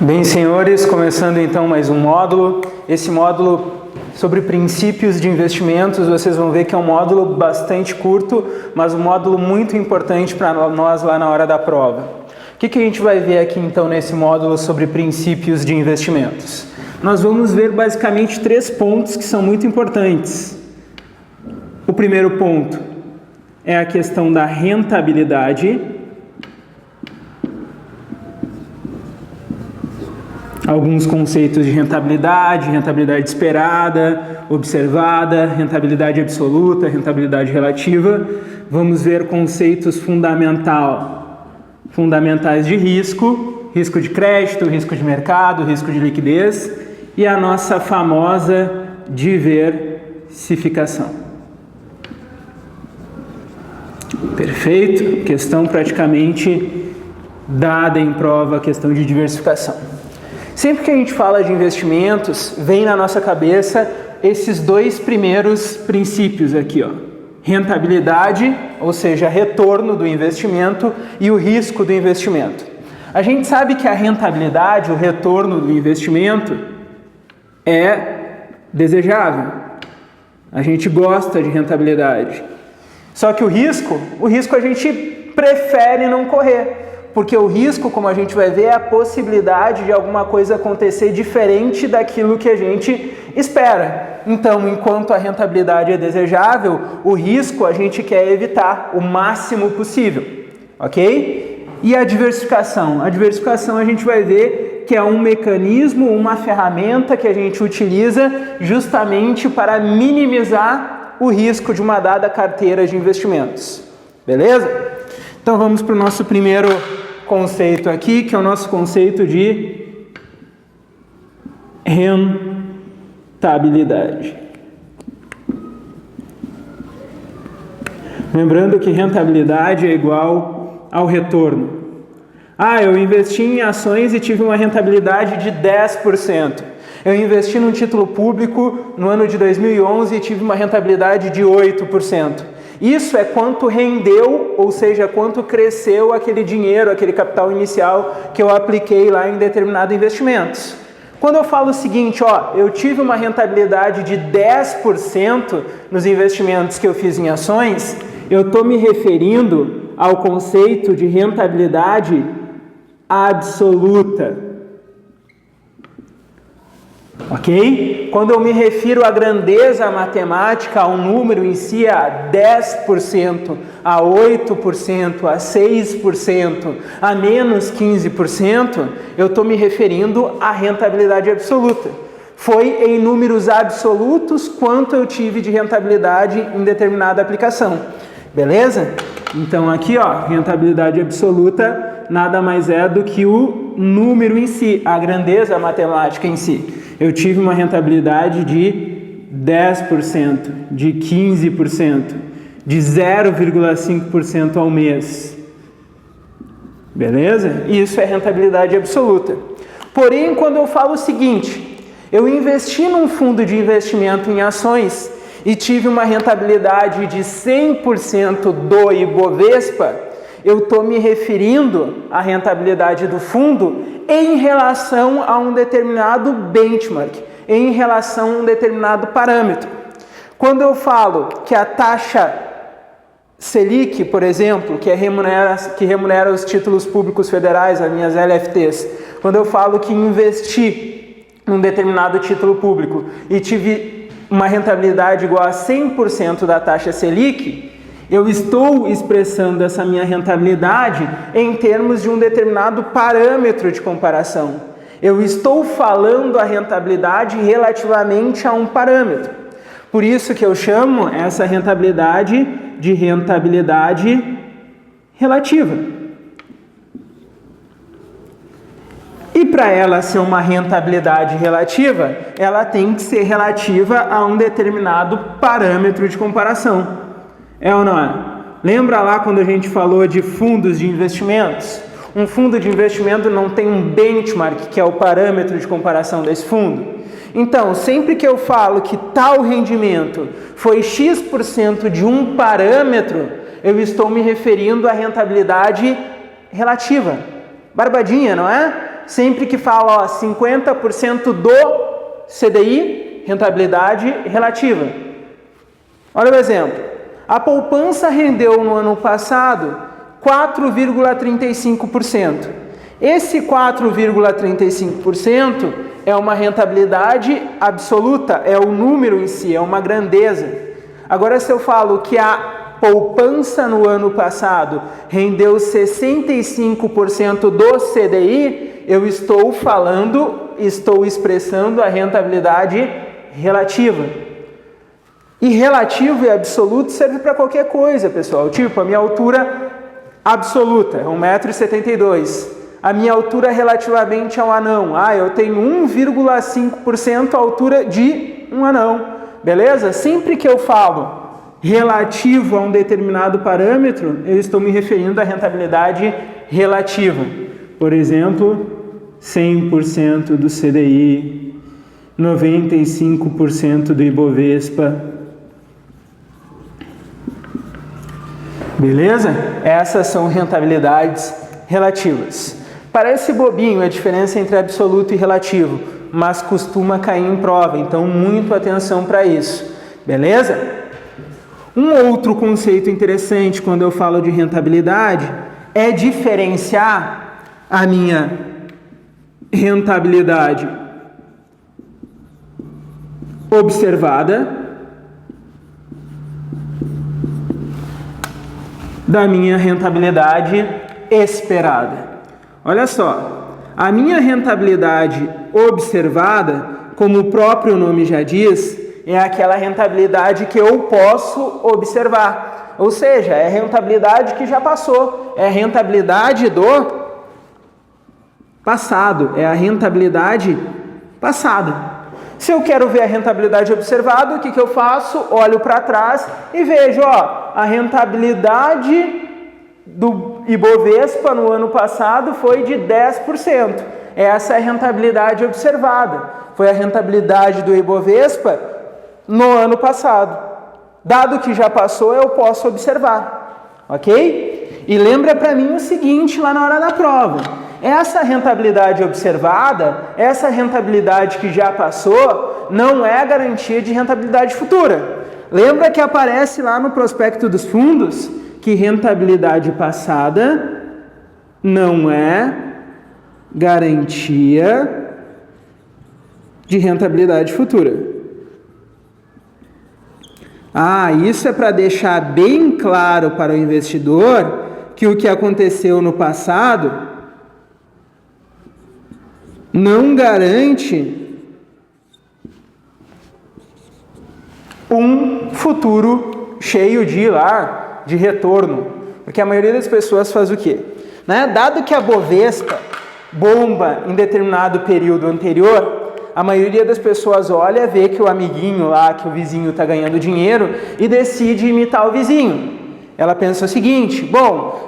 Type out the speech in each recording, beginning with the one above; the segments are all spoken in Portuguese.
Bem, senhores, começando então mais um módulo. Esse módulo sobre princípios de investimentos, vocês vão ver que é um módulo bastante curto, mas um módulo muito importante para nós lá na hora da prova. O que a gente vai ver aqui então nesse módulo sobre princípios de investimentos? Nós vamos ver basicamente 3 pontos que são muito importantes. O primeiro ponto é a questão da rentabilidade. Alguns conceitos de rentabilidade esperada, observada, rentabilidade absoluta, rentabilidade relativa. Vamos ver conceitos fundamentais de risco, risco de crédito, risco de mercado, risco de liquidez e a nossa famosa diversificação. Perfeito? Questão praticamente dada em prova, a questão de diversificação. Sempre que a gente fala de investimentos, vem na nossa cabeça esses 2 primeiros princípios aqui, ó. Rentabilidade, ou seja, retorno do investimento, e o risco do investimento. A gente sabe que a rentabilidade, o retorno do investimento, é desejável. A gente gosta de rentabilidade. Só que o risco a gente prefere não correr. Porque o risco, como a gente vai ver, é a possibilidade de alguma coisa acontecer diferente daquilo que a gente espera. Então, enquanto a rentabilidade é desejável, o risco a gente quer evitar o máximo possível, ok? E a diversificação? A diversificação a gente vai ver que é um mecanismo, uma ferramenta que a gente utiliza justamente para minimizar o risco de uma dada carteira de investimentos. Beleza? Então vamos para o nosso primeiro conceito aqui, que é o nosso conceito de rentabilidade. Lembrando que rentabilidade é igual ao retorno. Eu investi em ações e tive uma rentabilidade de 10%. Eu investi num título público no ano de 2011 e tive uma rentabilidade de 8%. Isso é quanto rendeu, ou seja, quanto cresceu aquele dinheiro, aquele capital inicial que eu apliquei lá em determinado investimento. Quando eu falo o seguinte, eu tive uma rentabilidade de 10% nos investimentos que eu fiz em ações, eu estou me referindo ao conceito de rentabilidade absoluta. Ok? Quando eu me refiro à grandeza matemática, ao número em si, a 10%, a 8%, a 6%, a menos 15%, eu estou me referindo à rentabilidade absoluta. Foi em números absolutos quanto eu tive de rentabilidade em determinada aplicação. Beleza? Então aqui, rentabilidade absoluta nada mais é do que o número em si, a grandeza matemática em si. Eu tive uma rentabilidade de 10%, de 15%, de 0,5% ao mês. Beleza? Isso é rentabilidade absoluta. Porém, quando eu falo o seguinte, eu investi num fundo de investimento em ações e tive uma rentabilidade de 100% do Ibovespa, eu estou me referindo à rentabilidade do fundo em relação a um determinado benchmark, em relação a um determinado parâmetro. Quando eu falo que a taxa Selic, por exemplo, que remunera os títulos públicos federais, as minhas LFTs, quando eu falo que investi num determinado título público e tive uma rentabilidade igual a 100% da taxa Selic, eu estou expressando essa minha rentabilidade em termos de um determinado parâmetro de comparação. Eu estou falando a rentabilidade relativamente a um parâmetro. Por isso que eu chamo essa rentabilidade de rentabilidade relativa. E para ela ser uma rentabilidade relativa, ela tem que ser relativa a um determinado parâmetro de comparação. É ou não é? Lembra lá quando a gente falou de fundos de investimentos? Um fundo de investimento não tem um benchmark, que é o parâmetro de comparação desse fundo. Então, sempre que eu falo que tal rendimento foi X% de um parâmetro, eu estou me referindo à rentabilidade relativa. Barbadinha, não é? Sempre que fala 50% do CDI, rentabilidade relativa. Olha o exemplo. A poupança rendeu no ano passado 4,35%. Esse 4,35% é uma rentabilidade absoluta, é o número em si, é uma grandeza. Agora, se eu falo que a poupança no ano passado rendeu 65% do CDI, eu estou expressando a rentabilidade relativa. E relativo e absoluto serve para qualquer coisa, pessoal. Tipo, a minha altura absoluta é 1,72 m. A minha altura relativamente a um anão. Eu tenho 1,5% a altura de um anão. Beleza? Sempre que eu falo relativo a um determinado parâmetro, eu estou me referindo à rentabilidade relativa. Por exemplo, 100% do CDI, 95% do Ibovespa. Beleza? Essas são rentabilidades relativas. Parece bobinho a diferença entre absoluto e relativo, mas costuma cair em prova, então muito atenção para isso. Beleza? Um outro conceito interessante quando eu falo de rentabilidade é diferenciar a minha rentabilidade observada da minha rentabilidade esperada. Olha só, a minha rentabilidade observada, como o próprio nome já diz, é aquela rentabilidade que eu posso observar. Ou seja, é a rentabilidade que já passou, é a rentabilidade do passado, é a rentabilidade passada. Se eu quero ver a rentabilidade observada, o que eu faço? Olho para trás e vejo, a rentabilidade do Ibovespa no ano passado foi de 10%. Essa é a rentabilidade observada. Foi a rentabilidade do Ibovespa no ano passado. Dado que já passou, eu posso observar. Ok? E lembra para mim o seguinte lá na hora da prova. Essa rentabilidade observada, essa rentabilidade que já passou, não é garantia de rentabilidade futura. Lembra que aparece lá no prospecto dos fundos que rentabilidade passada não é garantia de rentabilidade futura. Isso é para deixar bem claro para o investidor que o que aconteceu no passado não garante um futuro cheio de retorno. Porque a maioria das pessoas faz o quê? Dado que a Bovespa bomba em determinado período anterior, a maioria das pessoas olha, vê que o amiguinho lá, que o vizinho está ganhando dinheiro e decide imitar o vizinho. Ela pensa o seguinte,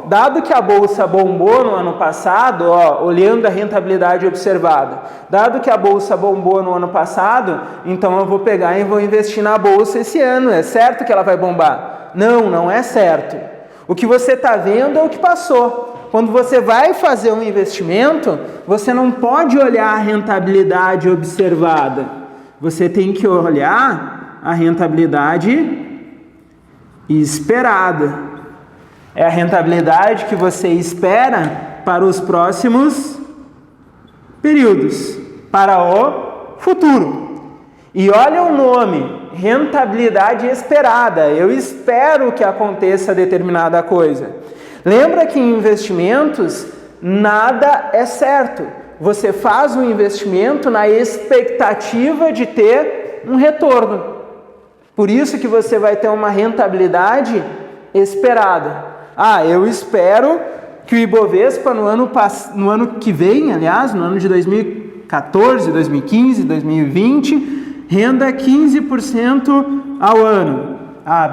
dado que a Bolsa bombou no ano passado, olhando a rentabilidade observada, dado que a Bolsa bombou no ano passado, então eu vou pegar e vou investir na Bolsa esse ano, é certo que ela vai bombar? Não é certo. O que você está vendo é o que passou. Quando você vai fazer um investimento, você não pode olhar a rentabilidade observada. Você tem que olhar a rentabilidade esperada. É a rentabilidade que você espera para os próximos períodos, para o futuro. E olha o nome, rentabilidade esperada. Eu espero que aconteça determinada coisa. Lembra que em investimentos nada é certo. Você faz um investimento na expectativa de ter um retorno. Por isso que você vai ter uma rentabilidade esperada. Eu espero que o Ibovespa no ano que vem, aliás, no ano de 2014, 2015, 2020, renda 15% ao ano.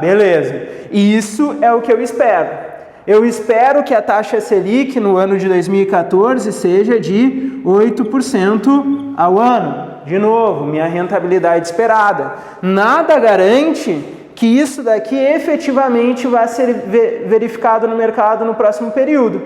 Beleza. E isso é o que eu espero. Eu espero que a taxa Selic no ano de 2014 seja de 8% ao ano. De novo, minha rentabilidade esperada. Nada garante que isso daqui efetivamente vai ser verificado no mercado no próximo período.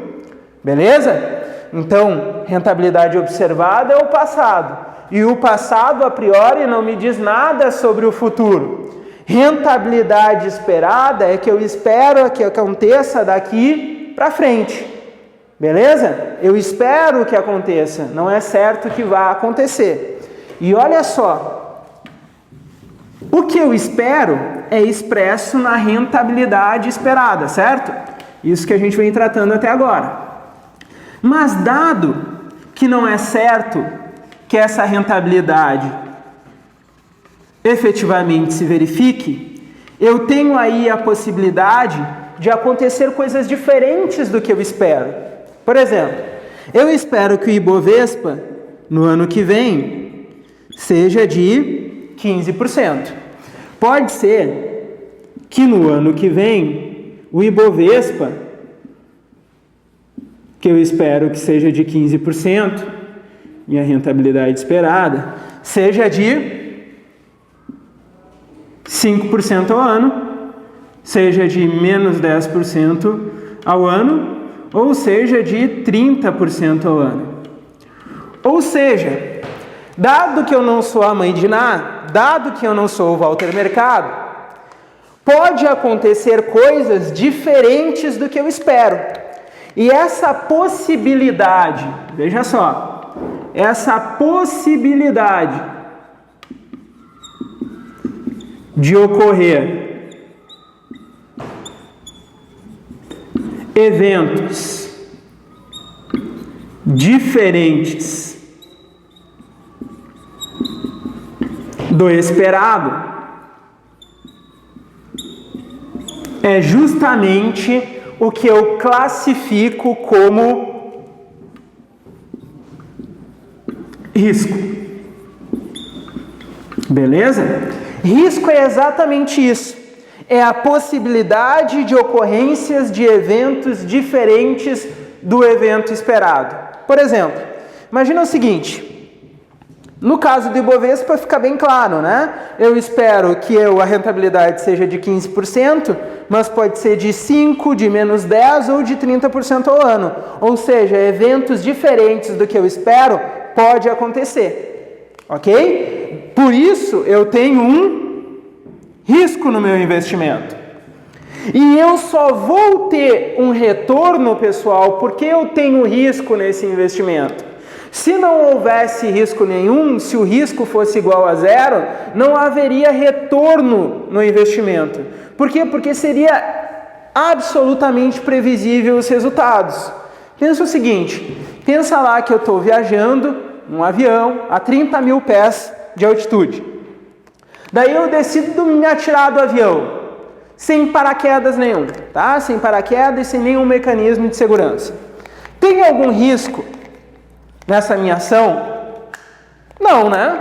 Beleza? Então, rentabilidade observada é o passado. E o passado, a priori, não me diz nada sobre o futuro. Rentabilidade esperada é que eu espero que aconteça daqui para frente. Beleza? Eu espero que aconteça, não é certo que vá acontecer. E olha só, o que eu espero é expresso na rentabilidade esperada, certo? Isso que a gente vem tratando até agora. Mas dado que não é certo que essa rentabilidade efetivamente se verifique, eu tenho aí a possibilidade de acontecer coisas diferentes do que eu espero. Por exemplo, eu espero que o Ibovespa, no ano que vem, seja de 15%. Pode ser que no ano que vem, o Ibovespa, que eu espero que seja de 15%, minha rentabilidade esperada, seja de 5% ao ano, seja de menos 10% ao ano, ou seja de 30% ao ano. Ou seja, dado que eu não sou a mãe de Ná, dado que eu não sou o Walter Mercado, pode acontecer coisas diferentes do que eu espero. E essa possibilidade, veja só, essa possibilidade de ocorrer eventos diferentes do esperado é justamente o que eu classifico como risco. Beleza? Risco é exatamente isso. É a possibilidade de ocorrências de eventos diferentes do evento esperado. Por exemplo, imagina o seguinte, no caso do Ibovespa fica bem claro, né? Eu espero que a rentabilidade seja de 15%, mas pode ser de 5%, de menos 10% ou de 30% ao ano. Ou seja, eventos diferentes do que eu espero pode acontecer, ok? Por isso eu tenho um risco no meu investimento. E eu só vou ter um retorno, pessoal, porque eu tenho risco nesse investimento. Se não houvesse risco nenhum, se o risco fosse igual a zero, não haveria retorno no investimento. Por quê? Porque seria absolutamente previsível os resultados. Pensa o seguinte, pensa lá que eu estou viajando num avião a 30 mil pés de altitude. Daí eu decido me atirar do avião, sem paraquedas nenhum, tá? Sem paraquedas e sem nenhum mecanismo de segurança. Tem algum risco nessa minha ação? Não, né?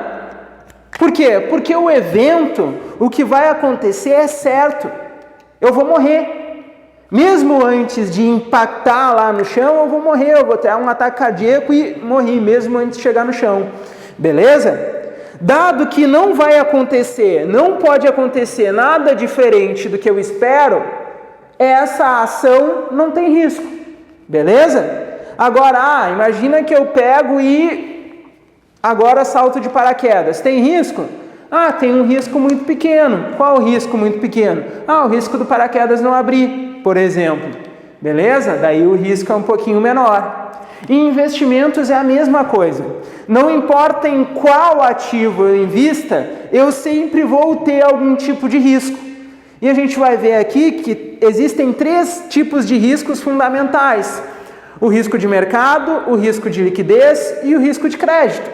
Por quê? Porque o evento, o que vai acontecer é certo. Eu vou morrer. Mesmo antes de impactar lá no chão, eu vou morrer. Eu vou ter um ataque cardíaco e morrer, mesmo antes de chegar no chão. Beleza? Dado que não vai acontecer, não pode acontecer nada diferente do que eu espero, essa ação não tem risco, beleza? Agora, imagina que eu pego e agora salto de paraquedas, tem risco? Tem um risco muito pequeno. Qual o risco muito pequeno? O risco do paraquedas não abrir, por exemplo, beleza? Daí o risco é um pouquinho menor. Em investimentos é a mesma coisa. Não importa em qual ativo eu invista, eu sempre vou ter algum tipo de risco. E a gente vai ver aqui que existem 3 tipos de riscos fundamentais: o risco de mercado, o risco de liquidez e o risco de crédito.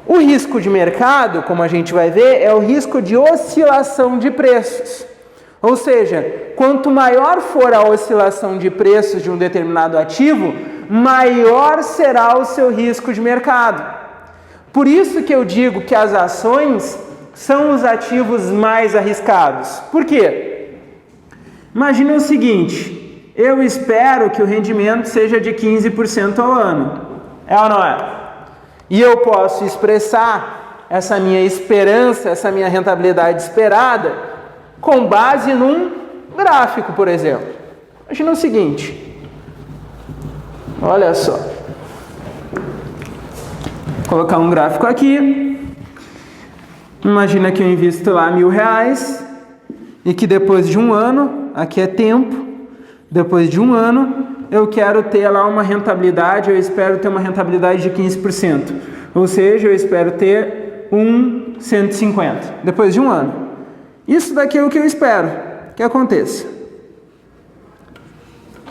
O risco de mercado, como a gente vai ver, é o risco de oscilação de preços. Ou seja, quanto maior for a oscilação de preços de um determinado ativo, maior será o seu risco de mercado. Por isso que eu digo que as ações são os ativos mais arriscados. Por quê? Imagina o seguinte, eu espero que o rendimento seja de 15% ao ano. É ou não é? E eu posso expressar essa minha esperança, essa minha rentabilidade esperada, com base num gráfico, por exemplo. Imagina o seguinte, Olha só. Vou colocar um gráfico aqui. Imagina que eu invisto lá R$1.000 e que depois de um ano, aqui é tempo, depois de um ano, eu quero ter lá uma rentabilidade, eu espero ter uma rentabilidade de 15%. Ou seja, eu espero ter 150 depois de um ano. Isso daqui é o que eu espero que aconteça.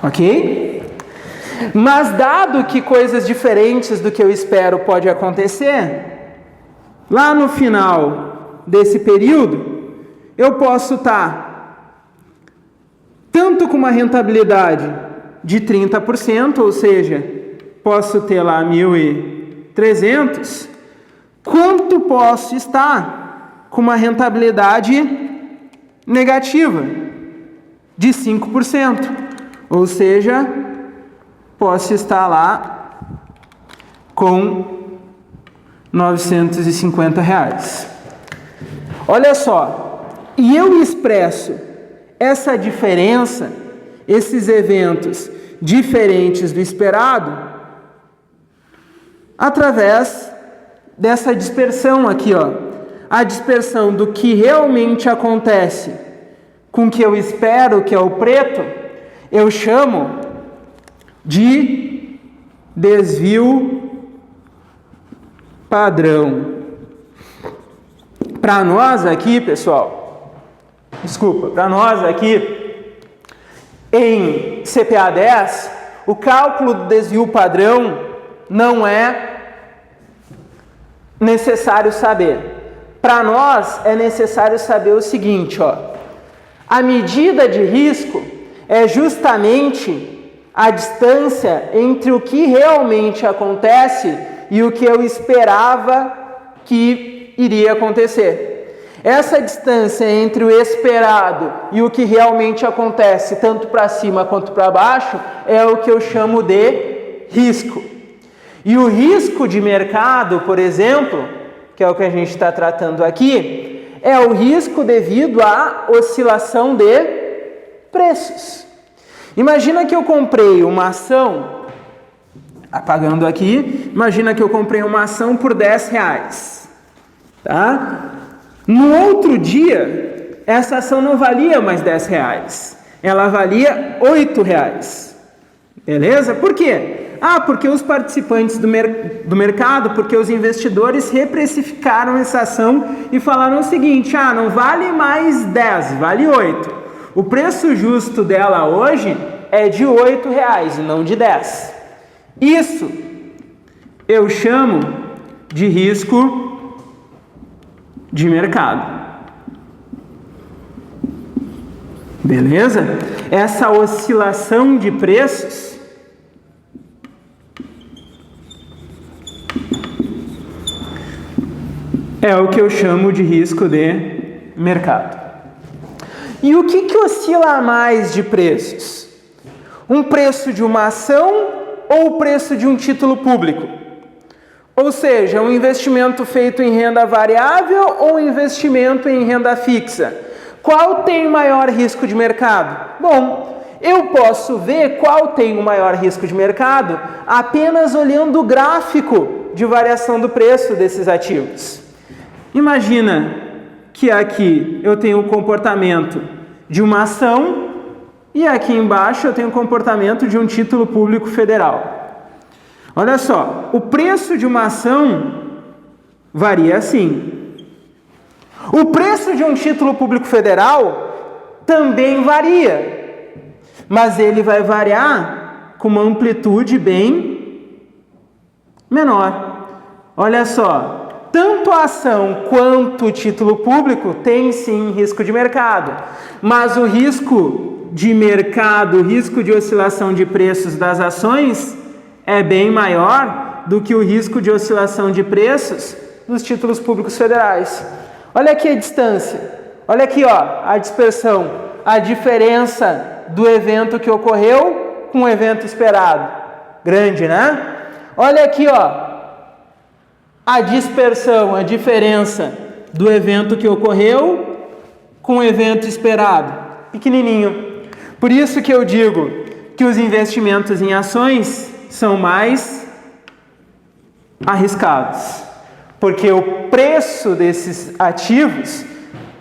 Ok? Mas dado que coisas diferentes do que eu espero pode acontecer, lá no final desse período, eu posso estar tanto com uma rentabilidade de 30%, ou seja, posso ter lá 1.300, quanto posso estar com uma rentabilidade negativa de 5%, ou seja, posso estar lá com R$950. Olha só, e eu expresso essa diferença, esses eventos diferentes do esperado, através dessa dispersão aqui, ó. A dispersão do que realmente acontece com o que eu espero, que é o preto, eu chamo de desvio padrão. Para nós aqui, pessoal, para nós aqui em CPA 10, o cálculo do desvio padrão não é necessário saber. Para nós é necessário saber o seguinte, ó. A medida de risco é justamente a distância entre o que realmente acontece e o que eu esperava que iria acontecer. Essa distância entre o esperado e o que realmente acontece, tanto para cima quanto para baixo, é o que eu chamo de risco. E o risco de mercado, por exemplo, que é o que a gente está tratando aqui, é o risco devido à oscilação de preços. Imagina que eu comprei uma ação, apagando aqui, imagina que eu comprei uma ação por R$10, tá? No outro dia, essa ação não valia mais R$10, ela valia R$8, beleza? Por quê? Porque os participantes do mercado, porque os investidores reprecificaram essa ação e falaram o seguinte, não vale mais 10, vale 8. O preço justo dela hoje é de R$8 e não de 10. Isso eu chamo de risco de mercado. Beleza? Essa oscilação de preços é o que eu chamo de risco de mercado. E o que oscila mais de preços? Um preço de uma ação ou o preço de um título público? Ou seja, um investimento feito em renda variável ou um investimento em renda fixa? Qual tem maior risco de mercado? Bom, eu posso ver qual tem o maior risco de mercado apenas olhando o gráfico de variação do preço desses ativos. Imagina que aqui eu tenho o comportamento de uma ação e aqui embaixo eu tenho o comportamento de um título público federal. Olha só, o preço de uma ação varia assim. O preço de um título público federal também varia, mas ele vai variar com uma amplitude bem menor. Olha só. Tanto a ação quanto o título público tem sim risco de mercado, mas o risco de mercado, o risco de oscilação de preços das ações é bem maior do que o risco de oscilação de preços dos títulos públicos federais. Olha aqui a distância, olha aqui a dispersão, a diferença do evento que ocorreu com o evento esperado. Grande, né? Olha aqui, a dispersão, a diferença do evento que ocorreu com o evento esperado, pequenininho. Por isso que eu digo que os investimentos em ações são mais arriscados, porque o preço desses ativos,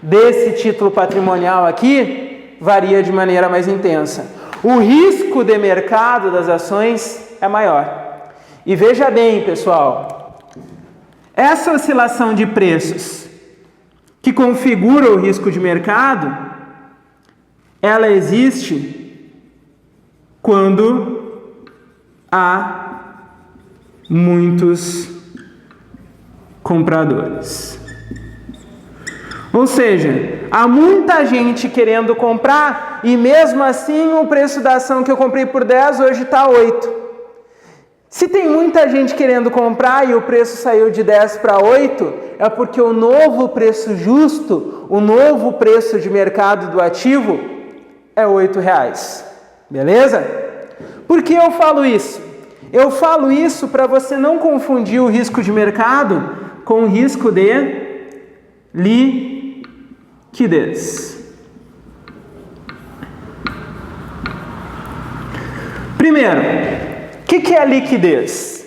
desse título patrimonial aqui, varia de maneira mais intensa. O risco de mercado das ações é maior. E veja bem, pessoal, essa oscilação de preços que configura o risco de mercado, ela existe quando há muitos compradores. Ou seja, há muita gente querendo comprar e mesmo assim o preço da ação que eu comprei por 10 hoje está 8. Se tem muita gente querendo comprar e o preço saiu de 10 para 8, é porque o novo preço justo, o novo preço de mercado do ativo é R$8. Beleza? Por que eu falo isso? Eu falo isso para você não confundir o risco de mercado com o risco de liquidez. Primeiro, o que é liquidez?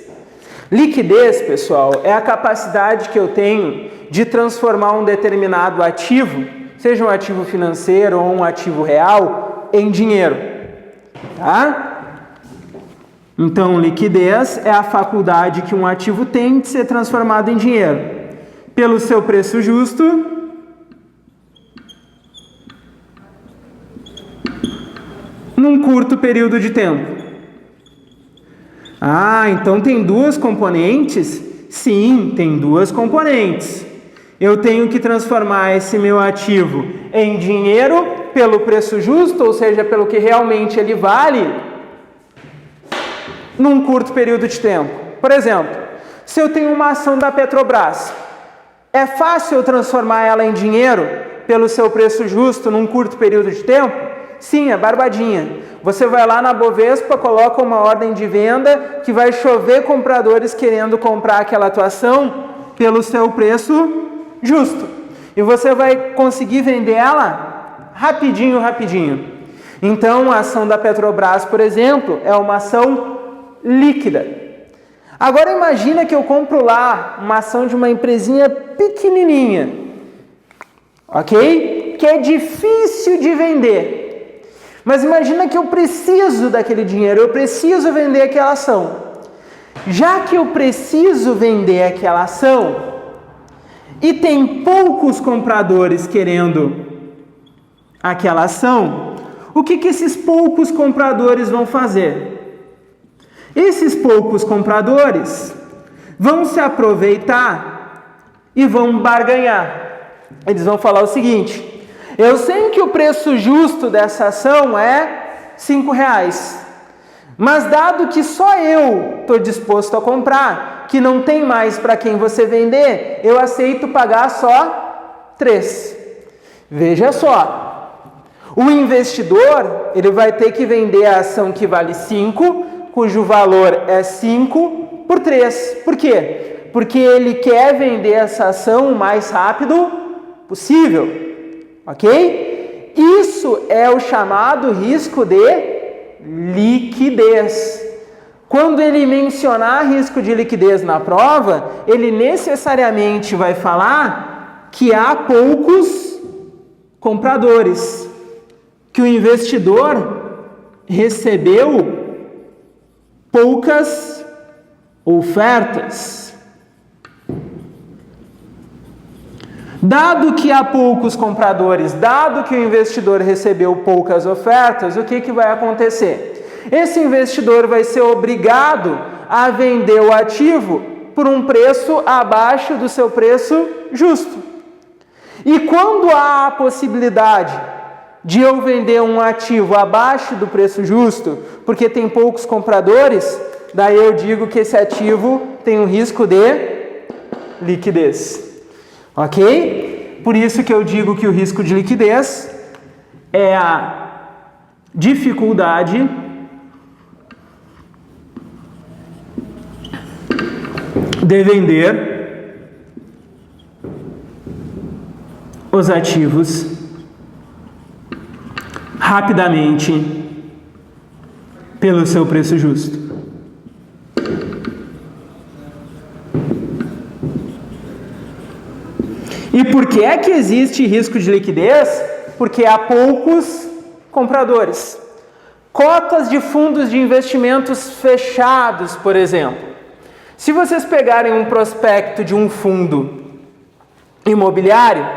Liquidez, pessoal, é a capacidade que eu tenho de transformar um determinado ativo, seja um ativo financeiro ou um ativo real, em dinheiro. Tá? Então, liquidez é a faculdade que um ativo tem de ser transformado em dinheiro, pelo seu preço justo, num curto período de tempo. Ah, então tem duas componentes? Sim, tem duas componentes. Eu tenho que transformar esse meu ativo em dinheiro pelo preço justo, ou seja, pelo que realmente ele vale, num curto período de tempo. Por exemplo, se eu tenho uma ação da Petrobras, é fácil eu transformar ela em dinheiro pelo seu preço justo num curto período de tempo? Sim, é barbadinha. Você vai lá na Bovespa, coloca uma ordem de venda que vai chover compradores querendo comprar aquela tua ação pelo seu preço justo. E você vai conseguir vender ela rapidinho. Então, a ação da Petrobras, por exemplo, é uma ação líquida. Agora imagina que eu compro lá uma ação de uma empresinha pequenininha, ok? Que é difícil de vender. Mas imagina que eu preciso daquele dinheiro, eu preciso vender aquela ação. Já que eu preciso vender aquela ação e tem poucos compradores querendo aquela ação, o que esses poucos compradores vão fazer? Esses poucos compradores vão se aproveitar e vão barganhar. Eles vão falar o seguinte: eu sei que o preço justo dessa ação é R$5, mas dado que só eu estou disposto a comprar, que não tem mais para quem você vender, eu aceito pagar só 3. Veja só, o investidor ele vai ter que vender a ação que vale 5, cujo valor é 5 por 3. Por quê? Porque ele quer vender essa ação o mais rápido possível. Ok? Isso é o chamado risco de liquidez. Quando ele mencionar risco de liquidez na prova, ele necessariamente vai falar que há poucos compradores, que o investidor recebeu poucas ofertas. Dado que há poucos compradores, dado que o investidor recebeu poucas ofertas, o que vai acontecer? Esse investidor vai ser obrigado a vender o ativo por um preço abaixo do seu preço justo. E quando há a possibilidade de eu vender um ativo abaixo do preço justo, porque tem poucos compradores, daí eu digo que esse ativo tem um risco de liquidez. Ok? Por isso que eu digo que o risco de liquidez é a dificuldade de vender os ativos rapidamente pelo seu preço justo. E por que é que existe risco de liquidez? Porque há poucos compradores. Cotas de fundos de investimentos fechados, por exemplo. Se vocês pegarem um prospecto de um fundo imobiliário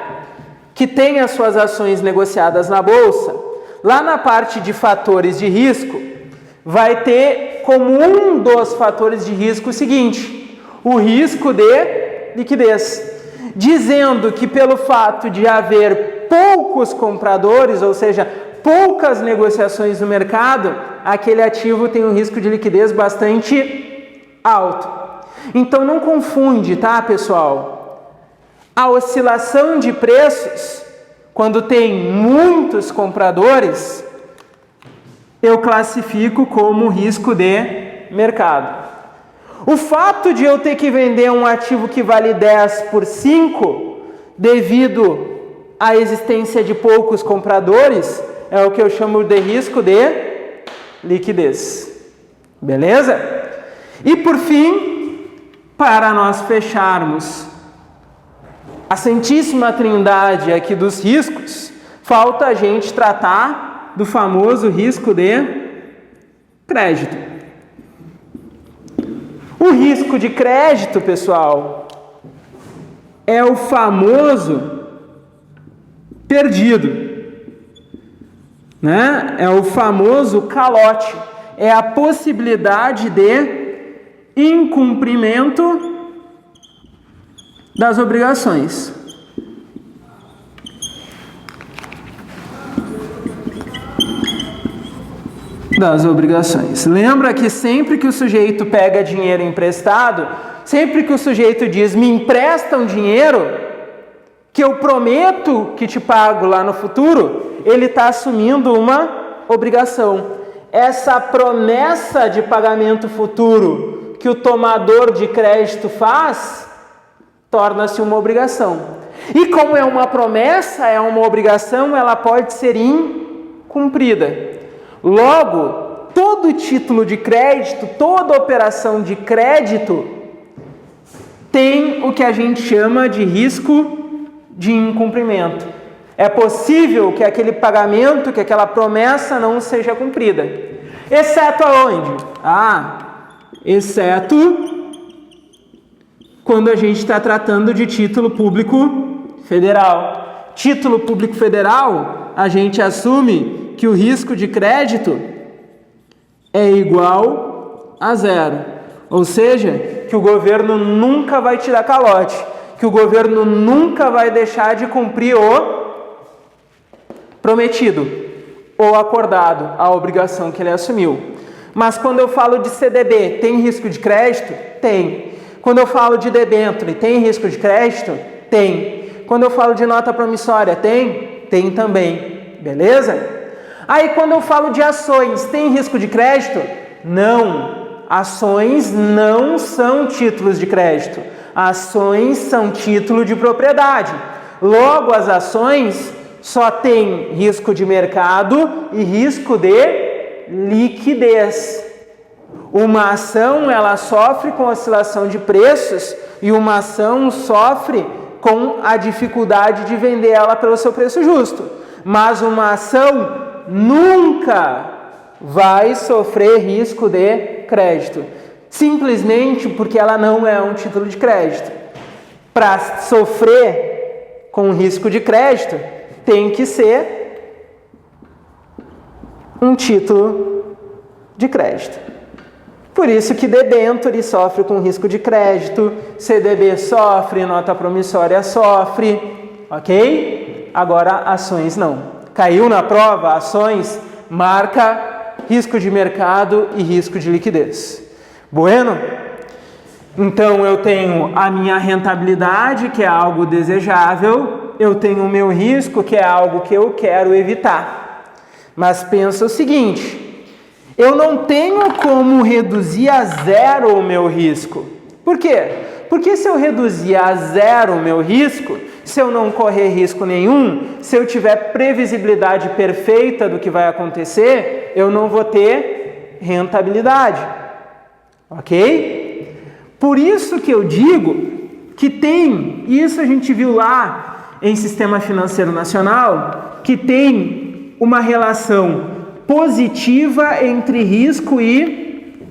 que tem as suas ações negociadas na bolsa, lá na parte de fatores de risco, vai ter como um dos fatores de risco o seguinte: o risco de liquidez. Dizendo que pelo fato de haver poucos compradores, ou seja, poucas negociações no mercado, aquele ativo tem um risco de liquidez bastante alto. Então não confunde, tá, pessoal? A oscilação de preços, quando tem muitos compradores, eu classifico como risco de mercado. O fato de eu ter que vender um ativo que vale 10 por 5, devido à existência de poucos compradores, é o que eu chamo de risco de liquidez. Beleza? E por fim, para nós fecharmos a santíssima trindade aqui dos riscos, falta a gente tratar do famoso risco de crédito. O risco de crédito, pessoal, é o famoso perdido, né? É o famoso calote, é a possibilidade de incumprimento das obrigações. Lembra que sempre que o sujeito pega dinheiro emprestado, sempre que o sujeito diz, me empresta um dinheiro, que eu prometo que te pago lá no futuro, ele está assumindo uma obrigação. Essa promessa de pagamento futuro que o tomador de crédito faz, torna-se uma obrigação. E como é uma promessa, é uma obrigação, ela pode ser incumprida. Logo, todo título de crédito, toda operação de crédito tem o que a gente chama de risco de incumprimento. É possível que aquele pagamento, que aquela promessa não seja cumprida. Exceto aonde? Exceto quando a gente está tratando de título público federal. Título público federal, a gente assume que o risco de crédito é igual a zero. Ou seja, que o governo nunca vai te dar calote, que o governo nunca vai deixar de cumprir o prometido ou acordado, a obrigação que ele assumiu. Mas quando eu falo de CDB, tem risco de crédito? Tem. Quando eu falo de debênture, tem risco de crédito? Tem. Quando eu falo de nota promissória, tem? Tem também. Beleza? Aí quando eu falo de ações, tem risco de crédito? Não. Ações não são títulos de crédito. Ações são título de propriedade. Logo, as ações só têm risco de mercado e risco de liquidez. Uma ação, ela sofre com oscilação de preços e uma ação sofre com a dificuldade de vender ela pelo seu preço justo. Mas uma ação nunca vai sofrer risco de crédito, simplesmente porque ela não é um título de crédito. Para sofrer com risco de crédito, tem que ser um título de crédito. Por isso que debênture sofre com risco de crédito, CDB sofre, nota promissória sofre, ok? Agora, ações não. Caiu na prova, ações marca risco de mercado e risco de liquidez. Bueno? Então eu tenho a minha rentabilidade, que é algo desejável, eu tenho o meu risco, que é algo que eu quero evitar. Mas pensa o seguinte, eu não tenho como reduzir a zero o meu risco. Por quê? Porque se eu reduzir a zero o meu risco, se eu não correr risco nenhum, se eu tiver previsibilidade perfeita do que vai acontecer, eu não vou ter rentabilidade. Ok? Por isso que eu digo que tem, isso a gente viu lá em sistema financeiro nacional que tem uma relação positiva entre risco e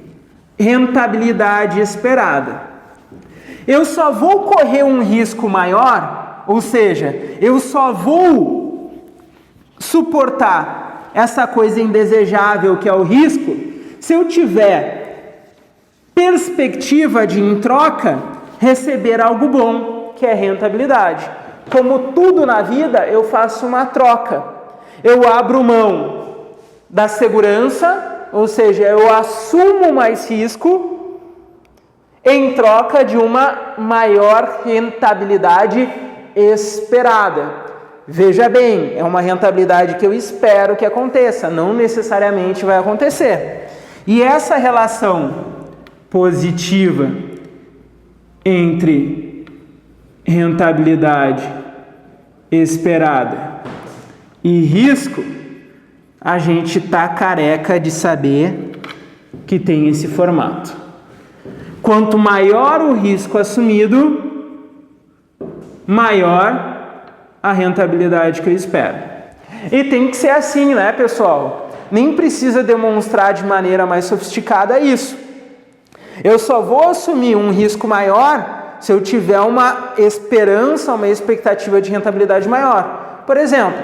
rentabilidade esperada. Eu só vou correr um risco maior, ou seja, eu só vou suportar essa coisa indesejável que é o risco, se eu tiver perspectiva de, em troca, receber algo bom, que é rentabilidade. Como tudo na vida, eu faço uma troca. Eu abro mão da segurança, ou seja, eu assumo mais risco em troca de uma maior rentabilidade esperada. Veja bem, é uma rentabilidade que eu espero que aconteça, não necessariamente vai acontecer. E essa relação positiva entre rentabilidade esperada e risco, a gente tá careca de saber que tem esse formato. Quanto maior o risco assumido, maior a rentabilidade que eu espero. E tem que ser assim, né, pessoal? Nem precisa demonstrar de maneira mais sofisticada isso. Eu só vou assumir um risco maior se eu tiver uma esperança, uma expectativa de rentabilidade maior. Por exemplo,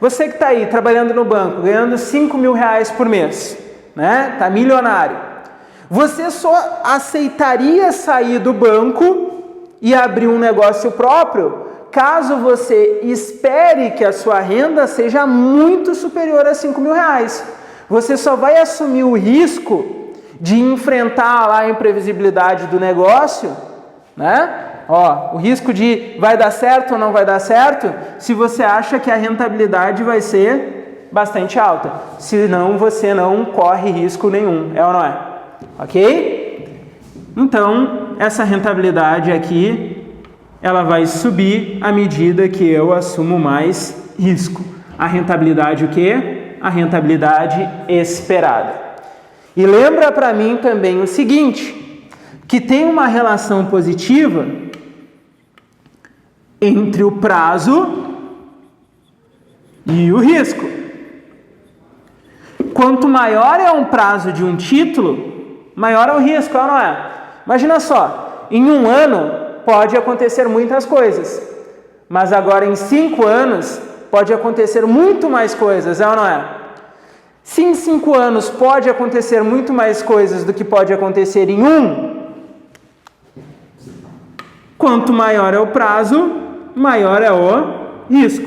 você que está aí trabalhando no banco, ganhando R$5.000 por mês, né? Está milionário. Você só aceitaria sair do banco e abrir um negócio próprio caso você espere que a sua renda seja muito superior a R$5.000. Você só vai assumir o risco de enfrentar lá a imprevisibilidade do negócio, né? O risco de vai dar certo ou não vai dar certo, se você acha que a rentabilidade vai ser bastante alta. Senão você não corre risco nenhum, é ou não é? Ok? Então, essa rentabilidade aqui, ela vai subir à medida que eu assumo mais risco. A rentabilidade o quê? A rentabilidade esperada. E lembra para mim também o seguinte, que tem uma relação positiva entre o prazo e o risco. Quanto maior é um prazo de um título, maior é o risco, é ou não é? Imagina só, em um ano pode acontecer muitas coisas, mas agora em 5 anos pode acontecer muito mais coisas, é ou não é? Se em 5 anos pode acontecer muito mais coisas do que pode acontecer em um, quanto maior é o prazo, maior é o risco.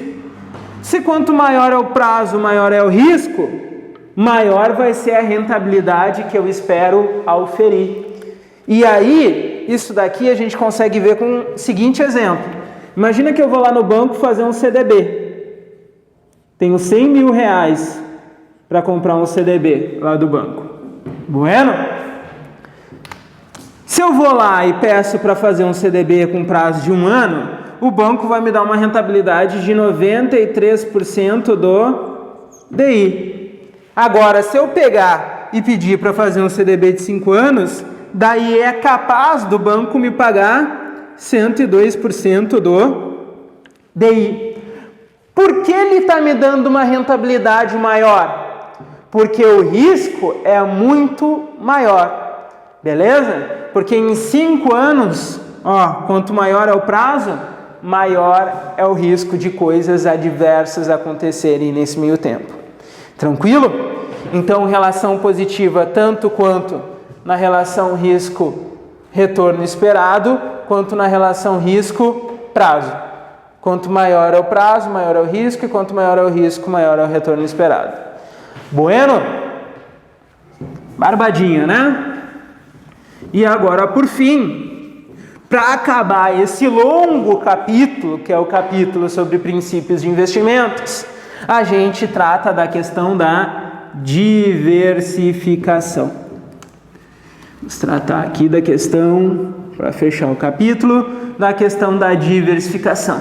Se quanto maior é o prazo, maior é o risco, maior vai ser a rentabilidade que eu espero auferir. E aí, isso daqui a gente consegue ver com o seguinte exemplo. Imagina que eu vou lá no banco fazer um CDB. Tenho R$100.000 para comprar um CDB lá do banco. Bueno? Se eu vou lá e peço para fazer um CDB com prazo de 1 ano, o banco vai me dar uma rentabilidade de 93% do DI. Agora, se eu pegar e pedir para fazer um CDB de 5 anos, daí é capaz do banco me pagar 102% do DI. Por que ele está me dando uma rentabilidade maior? Porque o risco é muito maior, beleza? Porque em 5 anos, quanto maior é o prazo, maior é o risco de coisas adversas acontecerem nesse meio tempo. Tranquilo? Então, relação positiva tanto quanto na relação risco-retorno esperado, quanto na relação risco-prazo. Quanto maior é o prazo, maior é o risco, e quanto maior é o risco, maior é o retorno esperado. Bueno? Barbadinha, né? E agora, por fim, para acabar esse longo capítulo, que é o capítulo sobre princípios de investimentos, a gente trata da questão da diversificação. Vamos tratar aqui da questão, para fechar o capítulo, da questão da diversificação.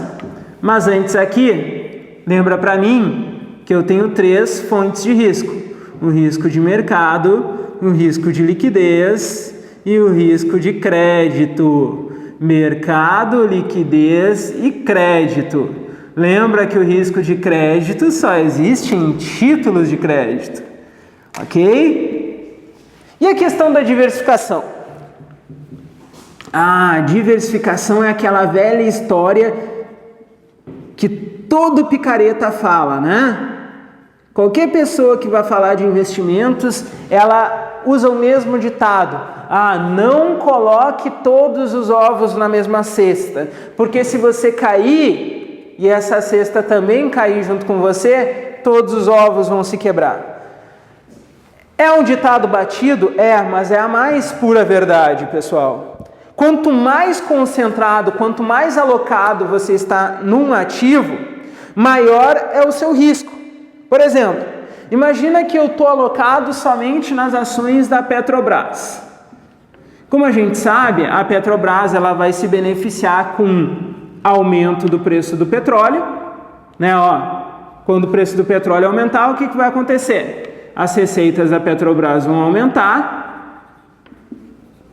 Mas antes aqui, lembra para mim que eu tenho 3 fontes de risco. O risco de mercado, o risco de liquidez e o risco de crédito. Mercado, liquidez e crédito. Lembra que o risco de crédito só existe em títulos de crédito, ok? E a questão da diversificação? A diversificação é aquela velha história que todo picareta fala, né? Qualquer pessoa que vai falar de investimentos, ela usa o mesmo ditado. Não coloque todos os ovos na mesma cesta, porque se você cair e essa cesta também cair junto com você, todos os ovos vão se quebrar. É um ditado batido? Mas é a mais pura verdade, pessoal. Quanto mais concentrado, quanto mais alocado você está num ativo, maior é o seu risco. Por exemplo, imagina que eu estou alocado somente nas ações da Petrobras. Como a gente sabe, a Petrobras ela vai se beneficiar com aumento do preço do petróleo, né? Quando o preço do petróleo aumentar, o que vai acontecer? As receitas da Petrobras vão aumentar,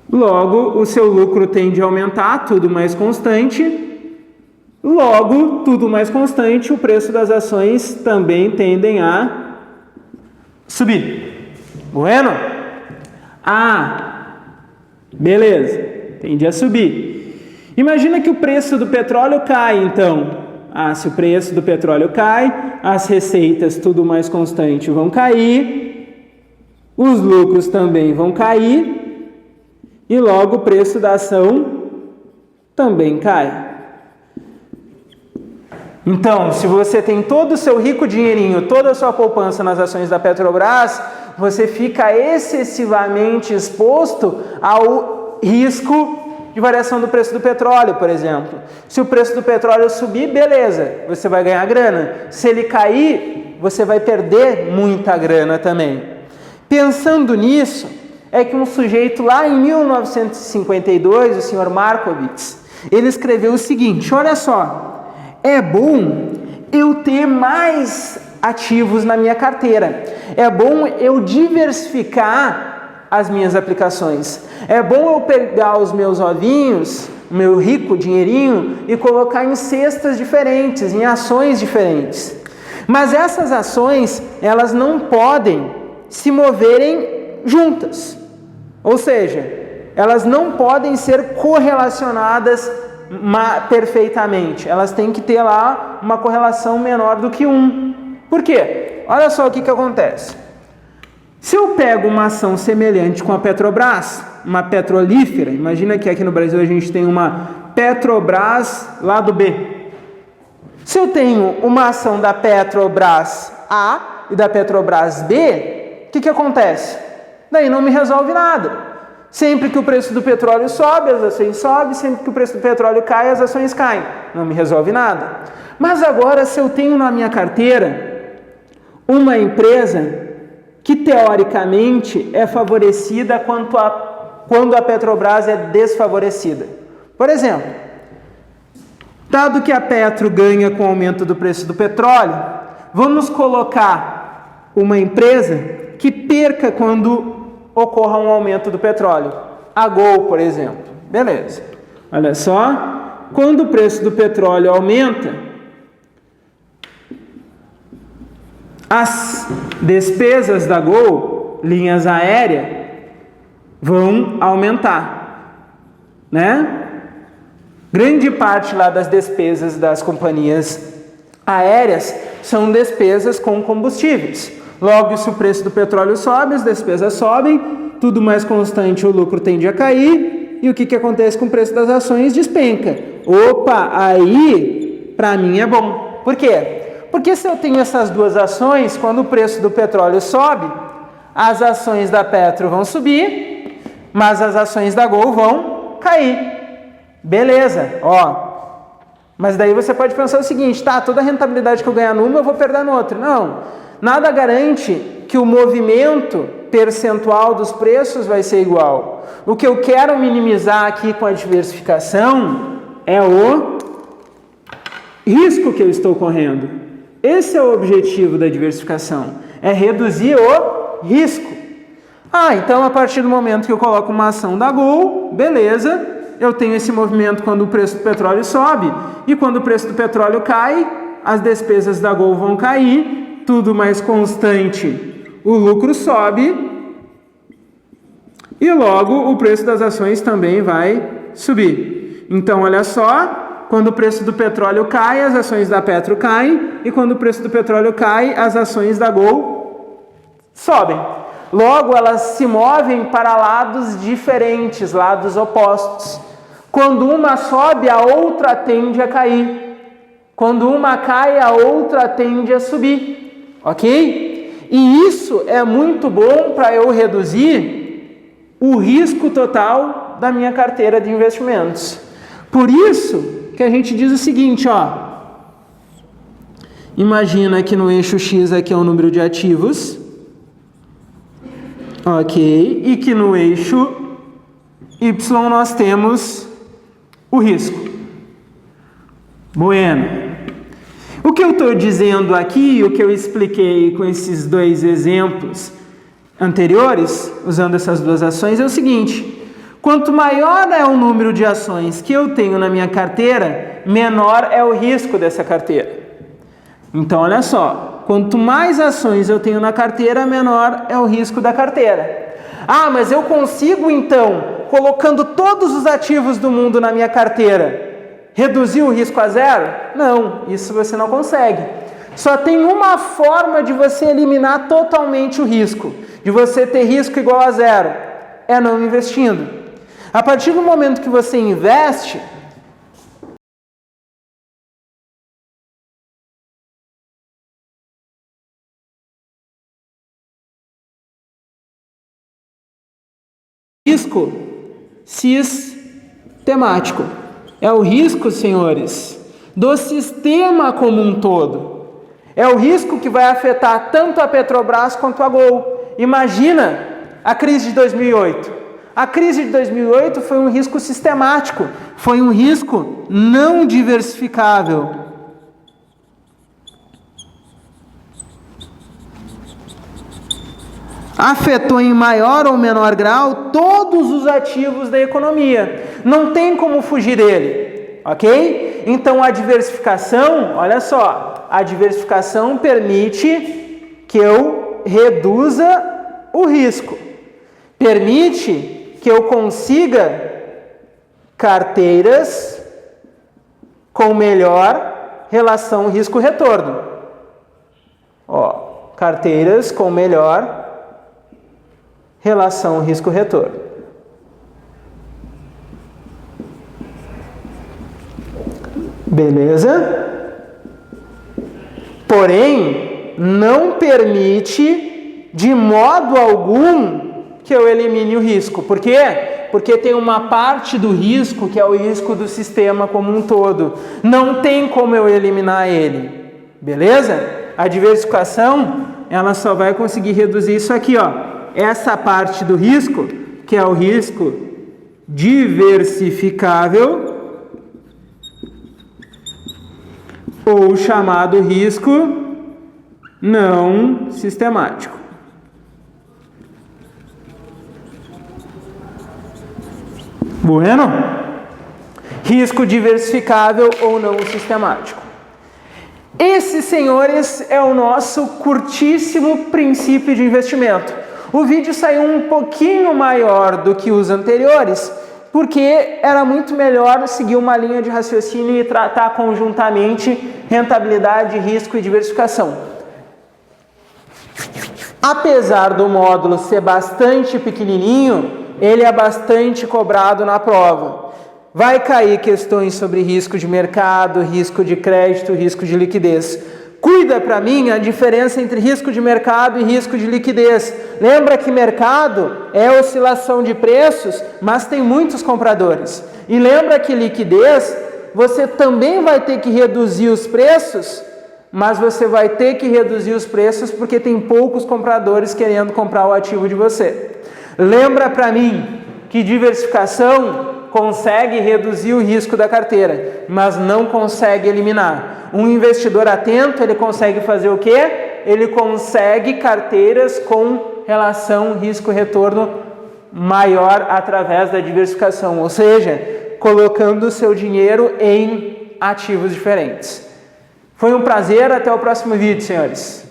logo o seu lucro tende a aumentar, tudo mais constante. Logo, tudo mais constante, o preço das ações também tendem a subir. Bueno? Beleza, tende a subir. Imagina que o preço do petróleo cai, então. Se o preço do petróleo cai, as receitas, tudo mais constante, vão cair, os lucros também vão cair, e logo o preço da ação também cai. Então, se você tem todo o seu rico dinheirinho, toda a sua poupança nas ações da Petrobras, você fica excessivamente exposto ao risco de variação do preço do petróleo, por exemplo. Se o preço do petróleo subir, beleza, você vai ganhar grana. Se ele cair, você vai perder muita grana também. Pensando nisso, é que um sujeito lá em 1952, o senhor Markowitz, ele escreveu o seguinte, olha só, é bom eu ter mais ativos na minha carteira. É bom eu diversificar as minhas aplicações. É bom eu pegar os meus ovinhos, o meu rico dinheirinho, e colocar em cestas diferentes, em ações diferentes. Mas essas ações, elas não podem se moverem juntas. Ou seja, elas não podem ser correlacionadas perfeitamente. Elas têm que ter lá uma correlação menor do que 1. Por quê? Olha só o que acontece. Se eu pego uma ação semelhante com a Petrobras, uma petrolífera, imagina que aqui no Brasil a gente tem uma Petrobras lado B. Se eu tenho uma ação da Petrobras A e da Petrobras B, o que acontece? Daí não me resolve nada. Sempre que o preço do petróleo sobe, as ações sobem. Sempre que o preço do petróleo cai, as ações caem. Não me resolve nada. Mas agora, se eu tenho na minha carteira uma empresa que, teoricamente, é favorecida quando a Petrobras é desfavorecida. Por exemplo, dado que a Petro ganha com o aumento do preço do petróleo, vamos colocar uma empresa que perca quando ocorra um aumento do petróleo. A Gol, por exemplo. Beleza. Olha só. Quando o preço do petróleo aumenta, as despesas da Gol, linhas aéreas, vão aumentar. Né? Grande parte lá das despesas das companhias aéreas são despesas com combustíveis. Logo, se o preço do petróleo sobe, as despesas sobem, tudo mais constante, o lucro tende a cair, e o que acontece com o preço das ações? Despenca. Opa, aí, para mim é bom. Por quê? Porque se eu tenho essas duas ações, quando o preço do petróleo sobe, as ações da Petro vão subir, mas as ações da Gol vão cair. Beleza, Mas daí você pode pensar o seguinte, toda a rentabilidade que eu ganhar numa, eu vou perder no outro. Não. Nada garante que o movimento percentual dos preços vai ser igual. O que eu quero minimizar aqui com a diversificação é o risco que eu estou correndo. Esse é o objetivo da diversificação, é reduzir o risco. Então a partir do momento que eu coloco uma ação da Gol, beleza, eu tenho esse movimento quando o preço do petróleo sobe, e quando o preço do petróleo cai, as despesas da Gol vão cair, tudo mais constante, o lucro sobe e logo o preço das ações também vai subir. Então, olha só, quando o preço do petróleo cai, as ações da Petro caem, e quando o preço do petróleo cai, as ações da Gol sobem. Logo, elas se movem para lados diferentes, lados opostos. Quando uma sobe, a outra tende a cair. Quando uma cai, a outra tende a subir. Ok? E isso é muito bom para eu reduzir o risco total da minha carteira de investimentos. Por isso que a gente diz o seguinte, ó. Imagina que no eixo X aqui é o número de ativos. Ok, e que no eixo Y nós temos o risco. Bueno. O que eu estou dizendo aqui, o que eu expliquei com esses dois exemplos anteriores, usando essas duas ações, é o seguinte: quanto maior é o número de ações que eu tenho na minha carteira, menor é o risco dessa carteira. Então, olha só, quanto mais ações eu tenho na carteira, menor é o risco da carteira. Ah, mas eu consigo então, colocando todos os ativos do mundo na minha carteira, reduzir o risco a zero? Não, isso você não consegue. Só tem uma forma de você eliminar totalmente o risco, de você ter risco igual a zero, é não investindo. A partir do momento que você investe, risco sistemático. É o risco, senhores, do sistema como um todo. É o risco que vai afetar tanto a Petrobras quanto a Gol. Imagina a crise de 2008. A crise de 2008 foi um risco sistemático, foi um risco não diversificável. Afetou em maior ou menor grau todos os ativos da economia. Não tem como fugir dele, ok? Então a diversificação, olha só, a diversificação permite que eu reduza o risco. Permite que eu consiga carteiras com melhor relação risco-retorno. Ó, carteiras com melhor relação risco-retorno. Beleza? Porém, não permite de modo algum que eu elimine o risco. Por quê? Porque tem uma parte do risco que é o risco do sistema como um todo. Não tem como eu eliminar ele. Beleza? A diversificação, ela só vai conseguir reduzir isso aqui, ó. Essa parte do risco, que é o risco diversificável, ou chamado risco não sistemático. Bueno? Risco diversificável ou não sistemático. Esse, senhores, é o nosso curtíssimo princípio de investimento. O vídeo saiu um pouquinho maior do que os anteriores, porque era muito melhor seguir uma linha de raciocínio e tratar conjuntamente rentabilidade, risco e diversificação. Apesar do módulo ser bastante pequenininho, ele é bastante cobrado na prova. Vai cair questões sobre risco de mercado, risco de crédito, risco de liquidez. Cuida para mim a diferença entre risco de mercado e risco de liquidez. Lembra que mercado é oscilação de preços, mas tem muitos compradores. E lembra que liquidez, você também vai ter que reduzir os preços, mas você vai ter que reduzir os preços porque tem poucos compradores querendo comprar o ativo de você. Lembra para mim que diversificação consegue reduzir o risco da carteira, mas não consegue eliminar. Um investidor atento, ele consegue fazer o quê? Ele consegue carteiras com relação risco-retorno maior através da diversificação, ou seja, colocando o seu dinheiro em ativos diferentes. Foi um prazer, até o próximo vídeo, senhores.